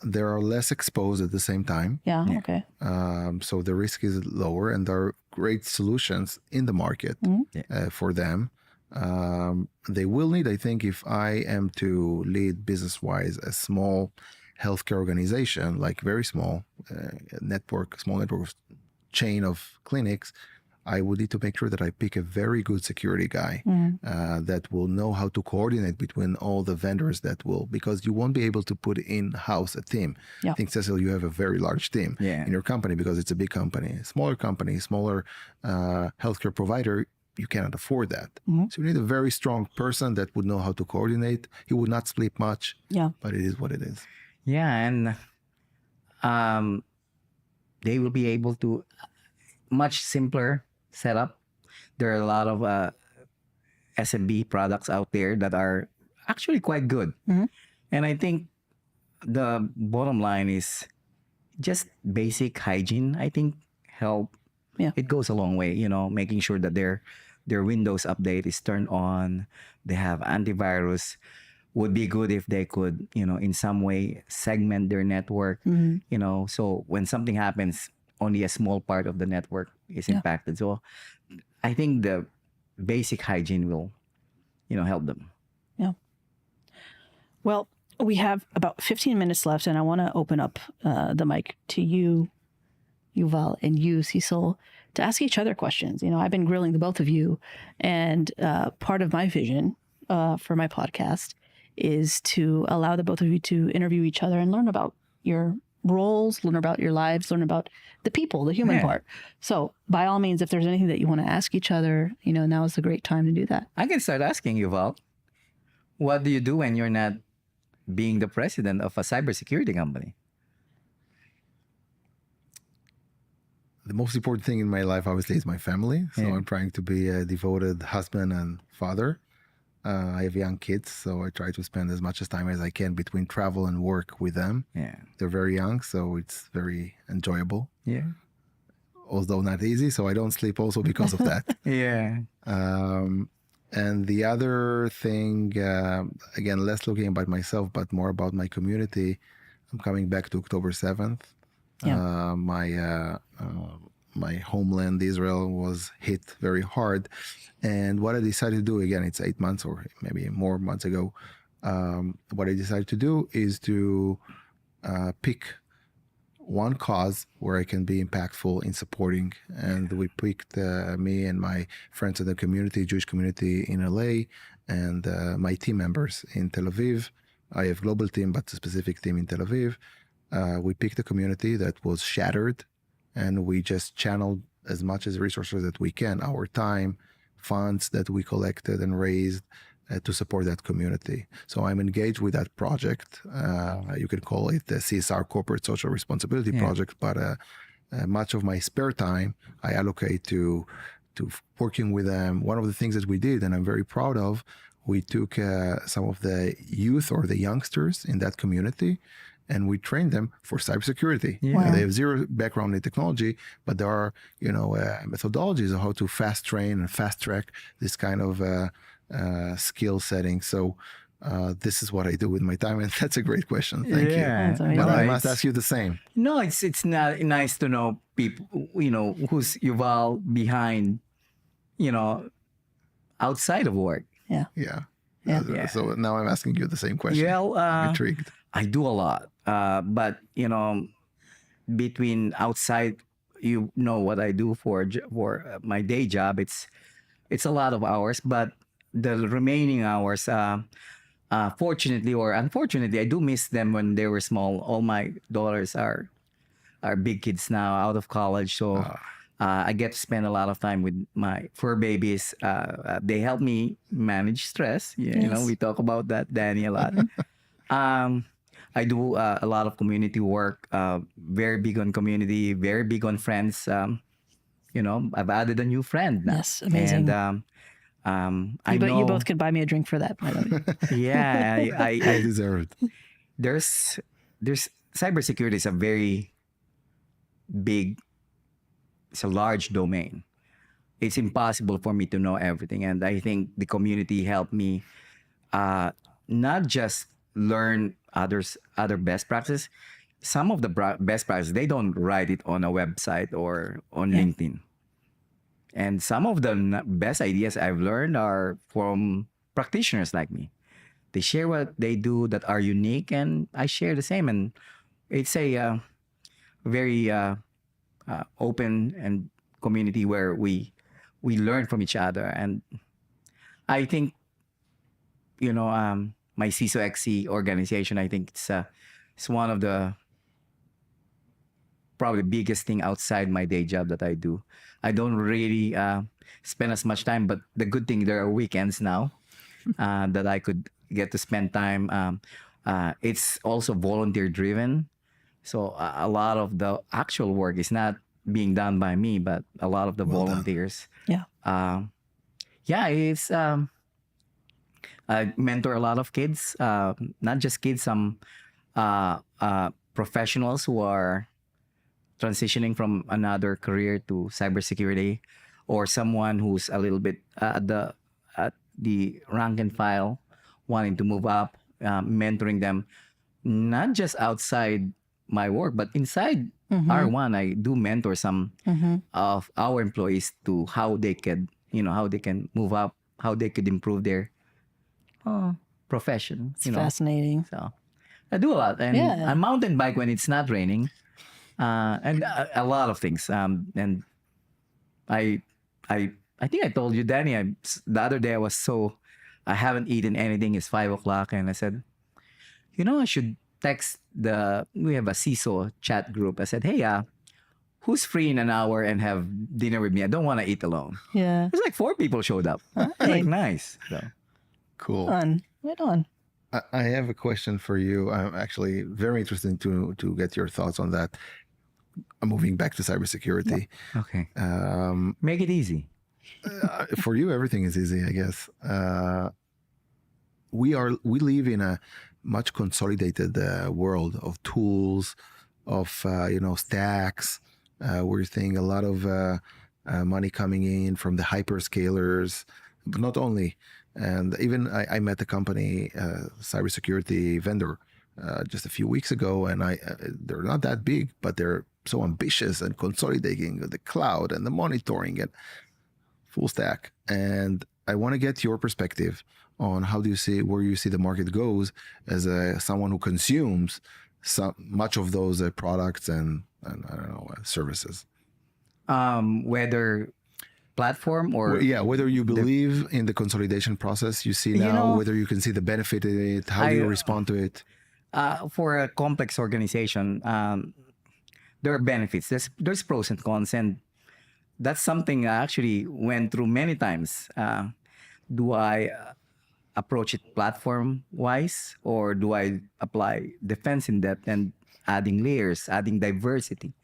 they are less exposed at the same time. Yeah. Okay. So the risk is lower, and there are great solutions in the market for them. They will need, I think, if I am to lead business-wise a small healthcare organization, like very small small network chain of clinics, I would need to make sure that I pick a very good security guy that will know how to coordinate between all the vendors because you won't be able to put in-house a team. Yeah. I think, Cecil, you have a very large team in your company because it's a big company. Smaller company, smaller healthcare provider, you cannot afford that. So you need a very strong person that would know how to coordinate. He would not sleep much, but it is what it is. Yeah, and they will be able to much simpler setup. There are a lot of SMB products out there that are actually quite good. And I think the bottom line is just basic hygiene. I think help. Yeah. It goes a long way, making sure that their Windows update is turned on. They have antivirus. Would be good if they could, in some way segment their network, so when something happens, only a small part of the network is impacted. So I think the basic hygiene will, help them. Yeah. Well, we have about 15 minutes left, and I want to open up the mic to you, Yuval, and you, Cecil, to ask each other questions. I've been grilling the both of you, and part of my vision for my podcast is to allow the both of you to interview each other and learn about your roles, learn about your lives, learn about the people, the human part. So by all means, if there's anything that you want to ask each other, now is a great time to do that. I can start asking you, Val, what do you do when you're not being the president of a cybersecurity company? The most important thing in my life, obviously, is my family. So I'm trying to be a devoted husband and father. I have young kids, so I try to spend as much time as I can between travel and work with them. Yeah. They're very young, so it's very enjoyable. Yeah. Although not easy, so I don't sleep also because of that. Yeah. And the other thing, again, less looking about myself, but more about my community. I'm coming back to October 7th. Yeah. My homeland, Israel, was hit very hard. And what I decided to do, again, it's 8 months or maybe more months ago, what I decided to do is to pick one cause where I can be impactful in supporting. And we picked me and my friends in the community, Jewish community in LA, and my team members in Tel Aviv. I have global team, but a specific team in Tel Aviv. We picked a community that was shattered, and we just channeled as much as resources that we can, our time, funds that we collected and raised to support that community. So I'm engaged with that project. You could call it the CSR, Corporate Social Responsibility Project, but much of my spare time I allocate to working with them. One of the things that we did, and I'm very proud of, we took some of the youth or the youngsters in that community, and we trained them for cybersecurity. Yeah. They have zero background in technology, but there are, methodologies of how to fast train and fast track this kind of skill setting. So this is what I do with my time, and that's a great question. Thank you. That's amazing. But I No, must ask you the same. No, it's not nice to know people, who's Yuval behind, outside of work. Yeah. Yeah. Yeah. So now I'm asking you the same question. Well, I'm intrigued. I do a lot, but between outside, what I do for my day job. It's a lot of hours, but the remaining hours, fortunately or unfortunately, I do miss them when they were small. All my daughters are big kids now, out of college, so I get to spend a lot of time with my fur babies. They help me manage stress. Yes. We talk about that, Danny, a lot. I do a lot of community work. Very big on community. Very big on friends. I've added a new friend now. Yes, amazing. And I But know. you both could buy me a drink for that, by the way. Yeah, I deserve it. there's cybersecurity is a very big, it's a large domain. It's impossible for me to know everything, and I think the community helped me not just learn other best practices. Some of the best practices, they don't write it on a website or on LinkedIn. And some of the best ideas I've learned are from practitioners like me. They share what they do that are unique, and I share the same. And it's a very open and community where we learn from each other. And I think, my CISO XC organization, I think it's one of the probably biggest thing outside my day job that I do. I don't really spend as much time, but the good thing, there are weekends now that I could get to spend time. It's also volunteer driven. So a lot of the actual work is not being done by me, but a lot of the volunteers. Yeah. It's I mentor a lot of kids, not just kids, some professionals who are transitioning from another career to cybersecurity, or someone who's a little bit at the rank and file, wanting to move up, mentoring them, not just outside my work, but inside R1. I do mentor some of our employees to how they can move up, how they could improve their profession. It's fascinating. So I do a lot, and I mountain bike when it's not raining, and a lot of things. And I think I told you, Danny, the other day I haven't eaten anything. It's 5:00, and I said, I should text we have a CISO chat group. I said, hey, who's free in an hour and have dinner with me? I don't want to eat alone. Yeah. It's like 4 people showed up. Like, nice. So. Cool. Fun. Right on. I have a question for you. I'm actually very interested to get your thoughts on that. I'm moving back to cybersecurity. Okay. Make it easy. For you, everything is easy, I guess. We live in a much consolidated world of tools, of stacks. We're seeing a lot of money coming in from the hyperscalers, but not only. And even I met a company, cybersecurity vendor, just a few weeks ago, and they're not that big, but they're so ambitious and consolidating the cloud and the monitoring and full stack. And I want to get your perspective on where you see the market goes as someone who consumes much of those products and I don't know services. Whether platform or Yeah, whether you believe in the consolidation process you see You now, know- whether you can see the benefit in it, how do you respond to it? for a complex organization, there are benefits. There's pros and cons, and that's something I actually went through many times. Do I approach it platform wise, or do I apply defense in depth and adding layers, adding diversity?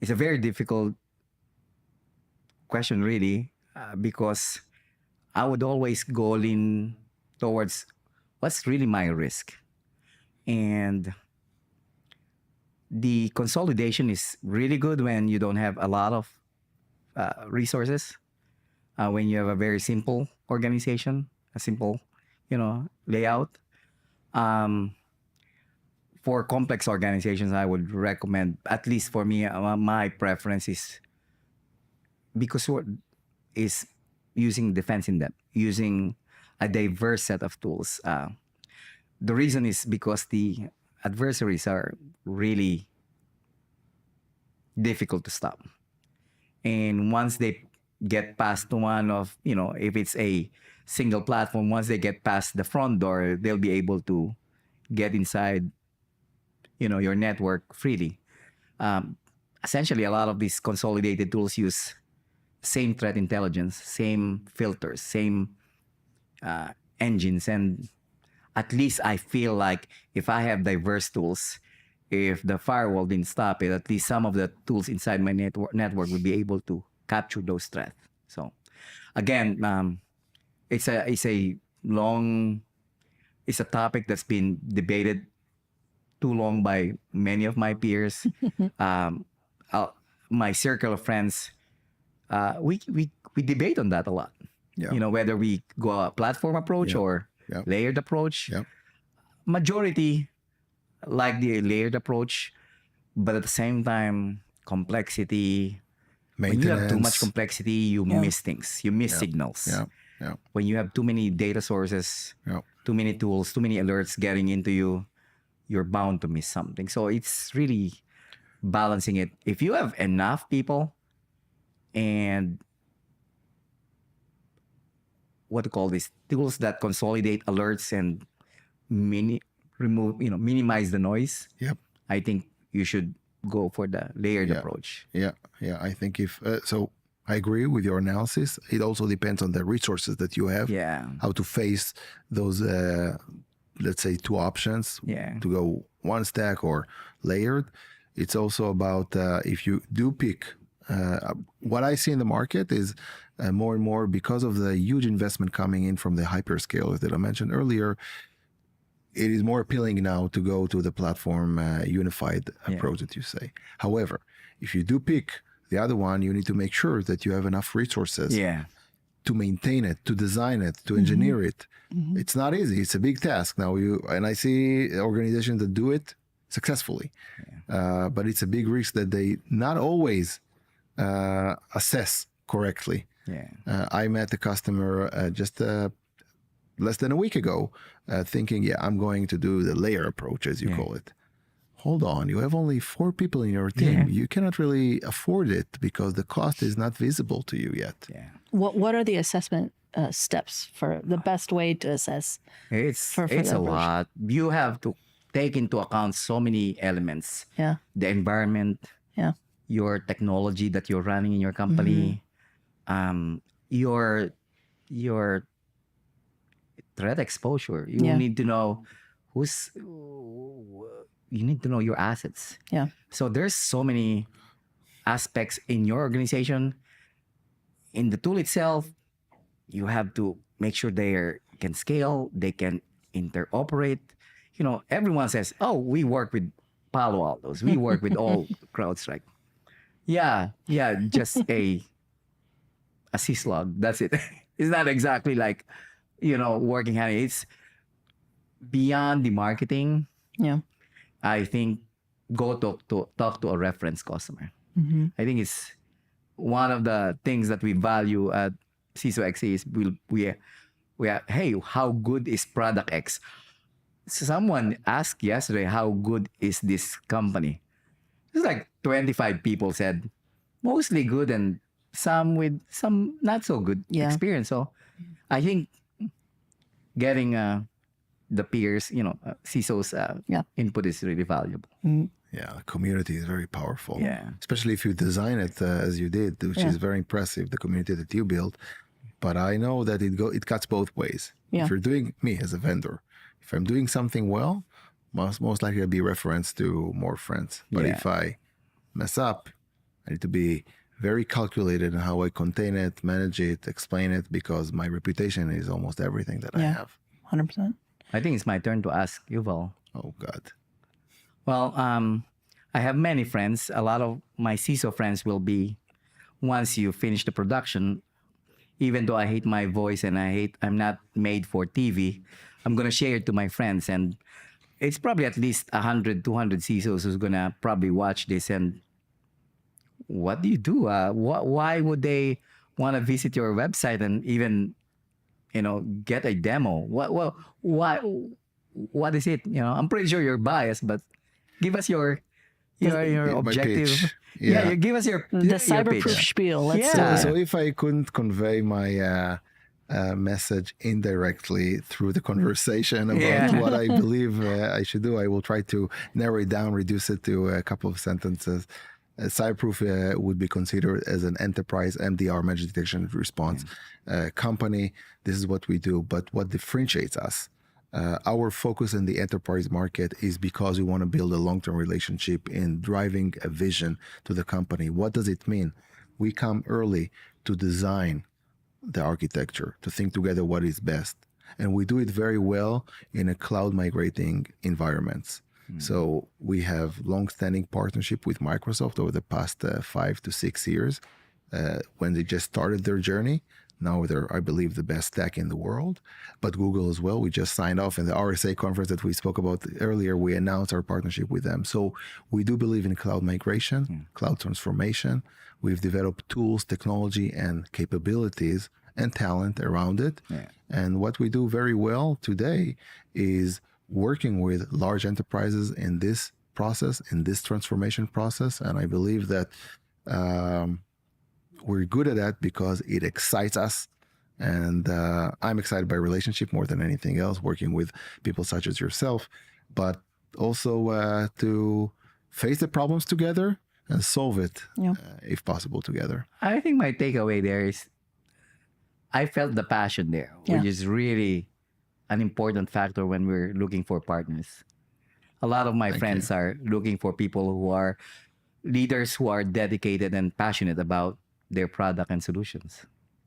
It's a very difficult question, really, because I would always go lean towards what's really my risk. And the consolidation is really good when you don't have a lot of resources, when you have a very simple organization, a simple, layout. Um, for complex organizations, I would recommend, at least for me, my preference is because is using defense in depth, using a diverse set of tools. The reason is because the adversaries are really difficult to stop. And once they get past one of, if it's a single platform, once they get past the front door, they'll be able to get inside, your network freely. Essentially, a lot of these consolidated tools use same threat intelligence, same filters, same engines. And at least I feel like if I have diverse tools, if the firewall didn't stop it, at least some of the tools inside my network would be able to capture those threats. So again, it's a topic that's been debated too long by many of my peers. um, my circle of friends, we debate on that a lot. Yeah. Whether we go a platform approach or layered approach. Yeah. Majority like the layered approach, but at the same time, complexity. When you have too much complexity, you miss things. You miss signals. Yeah. When you have too many data sources, too many tools, too many alerts getting into you, you're bound to miss something. So it's really balancing it. If you have enough people and what to call these tools that consolidate alerts and minimize the noise. Yep. I think you should go for the layered approach. Yeah. I think so I agree with your analysis. It also depends on the resources that you have. Yeah. How to face those, let's say, two options. Yeah. To go one stack or layered. It's also about if you do pick. What I see in the market is more and more, because of the huge investment coming in from the hyperscalers that I mentioned earlier, it is more appealing now to go to the platform unified approach that you say. However, if you do pick the other one, you need to make sure that you have enough resources to maintain it, to design it, to engineer it. Mm-hmm. It's not easy. It's a big task. Now and I see organizations that do it successfully, but it's a big risk that they not always assess correctly. I met a customer just less than a week ago, thinking, I'm going to do the layer approach, as you call it. Hold on, you have only 4 people in your team. You cannot really afford it because the cost is not visible to you yet. What are the assessment steps for the best way to assess? It's a lot. You have to take into account so many elements. The environment, your technology that you're running in your company, your threat exposure. You need to know you need to know your assets. So there's so many aspects in your organization. In the tool itself, you have to make sure they can scale, they can interoperate. Everyone says, "Oh, we work with Palo Altos, we work with all CrowdStrike." Just a syslog. That's it. It's not exactly like, working hand. It's beyond the marketing. I think go talk to a reference customer. I think it's one of the things that we value at CISO XC is we are, hey, how good is product X? someone asked yesterday, how good is this company? It's like 25 people said, mostly good and some with some not so good Yeah. experience. So I think getting the peers, CISO's Yeah. input is really valuable. Yeah, the community is very powerful. Yeah. Especially if you design it as you did, which Yeah. is very impressive, the community that you built. But I know that it cuts both ways. Yeah. If you're doing, me as a vendor, if I'm doing something well, most likely I'll be referenced to more friends. But Yeah. if I mess up, I need to be very calculated in how I contain it, manage it, explain it, because my reputation is almost everything that I Yeah. have. 100%. I think it's my turn to ask Yuval. Oh God. Well, I have many friends. A lot of my CISO friends will be once you finish the production. Even though I hate my voice and I'm not made for TV, I'm gonna share it to my friends, and it's probably at least 100, 200 CISOs who's gonna probably watch this. And what do you do? Why would they want to visit your website and even get a demo? What is it? I'm pretty sure you're biased, but give us your My objective. pitch. Yeah, Yeah. you give us your The your cyberproof pitch. spiel. Let's Yeah. So if I couldn't convey my message indirectly through the conversation about Yeah. what I believe I should do, I will try to narrow it down, reduce it to a couple of sentences. Cyberproof would be considered as an enterprise MDR, managed detection and response company. This is what we do. But what differentiates us, our focus in the enterprise market is because we want to build a long-term relationship in driving a vision to the company. What does it mean? We come early to design the architecture, to think together what is best. And we do it very well in a cloud migrating environments. So we have long-standing partnership with Microsoft over the past 5 to 6 years when they just started their journey. Now they're, I believe, the best tech in the world. But Google as well. We just signed off in the RSA conference that we spoke about earlier. We announced our partnership with them. So we do believe in cloud migration, cloud transformation. We've developed tools, technology, and capabilities and talent around it. Yeah. And what we do very well today is working with large enterprises in this process, in this transformation process. And I believe that we're good at that because it excites us. And I'm excited by relationship more than anything else, working with people such as yourself, but also to face the problems together and solve it, if possible, together. I think my takeaway there is I felt the passion there, which is really an important factor when we're looking for partners. A lot of my friends are looking for people who are leaders who are dedicated and passionate about their product and solutions.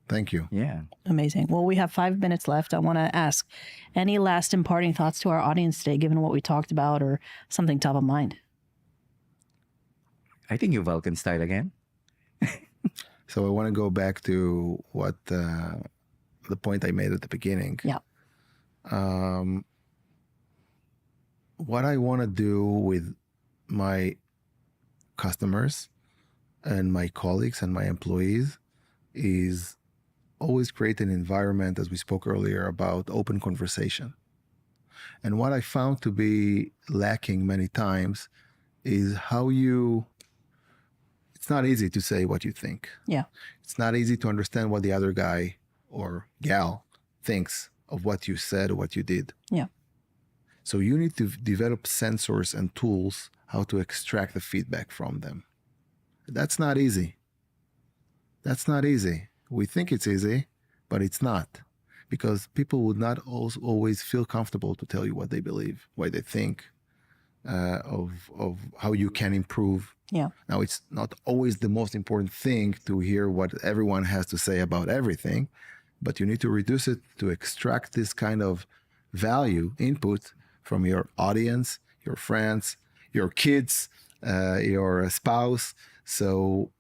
Thank you. Yeah. Amazing. Well, we have 5 minutes left. I want to ask any last imparting thoughts to our audience today, given what we talked about, or something top of mind? I think Yuval can start again. So I want to go back to what the point I made at the beginning. Yeah. What I want to do with my customers and my colleagues and my employees is always create an environment, as we spoke earlier, about open conversation. And what I found to be lacking many times is it's not easy to say what you think. Yeah. It's not easy to understand what the other guy or gal thinks of what you said or what you did. Yeah. So you need to develop sensors and tools how to extract the feedback from them. That's not easy. That's not easy. We think it's easy, but it's not, because people would not always feel comfortable to tell you what they believe, what they think, of how you can improve. Yeah. Now, it's not always the most important thing to hear what everyone has to say about everything, but you need to reduce it to extract this kind of value input from your audience, your friends, your kids, your spouse. So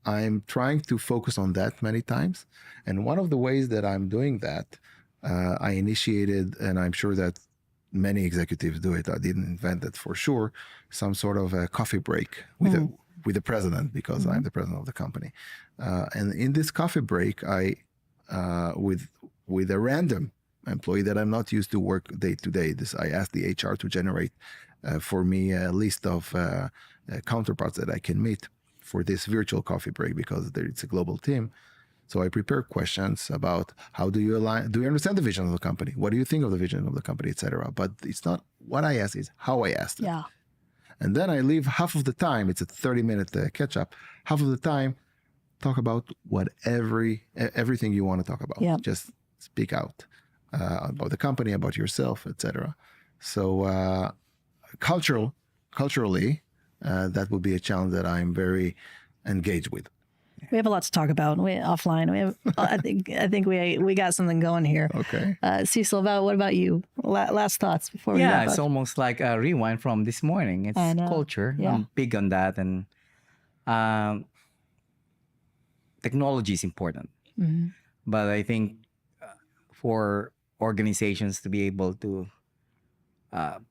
I'm trying to focus on that many times. And one of the ways that I'm doing that, I initiated, and I'm sure that many executives do it, I didn't invent it for sure, some sort of a coffee break with the president, because I'm the president of the company. And in this coffee break, I with a random employee that I'm not used to work day to day. I asked the HR to generate for me a list of counterparts that I can meet for this virtual coffee break because it's a global team. So I prepare questions about how do you align, do you understand the vision of the company? What do you think of the vision of the company, etc. But it's not what I asked, it's how I asked it. Yeah. And then I leave half of the time, it's a 30-minute catch up, half of the time, talk about everything you want to talk about. Yeah. Just speak out about the company, about yourself, etc. So culturally, that would be a challenge that I'm very engaged with. We have a lot to talk about. Offline. I think we got something going here. Okay. Cecil, what about you? Last thoughts before we wrap It's up. almost like a rewind from this morning. It's I know. culture. Yeah. I'm big on that, and technology is important. Mhm. But I think for organizations to be able to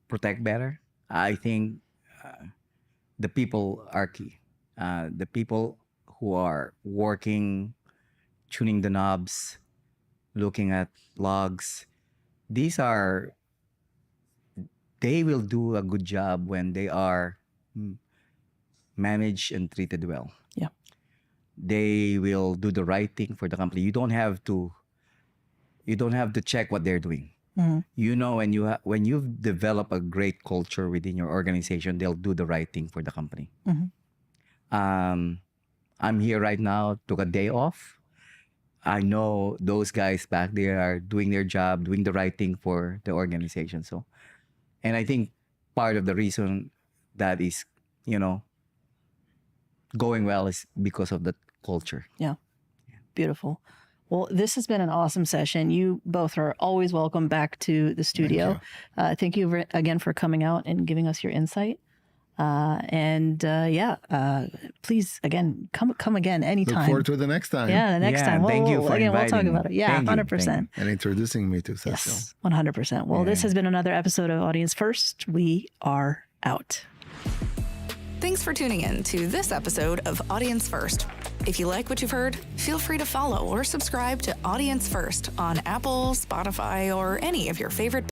protect better, I think the people are key. The people who are working, tuning the knobs, looking at logs, they will do a good job when they are managed and treated well. Yeah. They will do the right thing for the company. You don't have to check what they're doing. Mhm. You know, when you've developed a great culture within your organization, they'll do the right thing for the company. Mhm. I'm here right now, took a day off. I know those guys back there are doing their job, doing the right thing for the organization. So, and I think part of the reason that is, going well is because of the culture. Yeah. Beautiful. Well, this has been an awesome session. You both are always welcome back to the studio. Thank you again for coming out and giving us your insight. Please again, come again anytime. Look forward to the next time. Yeah, the next time. Thank you for we'll talk inviting about it. me. Yeah, Thank you, 100%. And introducing me to Cecil. Yes, 100%. Well, this has been another episode of Audience First. We are out. Thanks for tuning in to this episode of Audience First. If you like what you've heard, feel free to follow or subscribe to Audience First on Apple, Spotify, or any of your favorite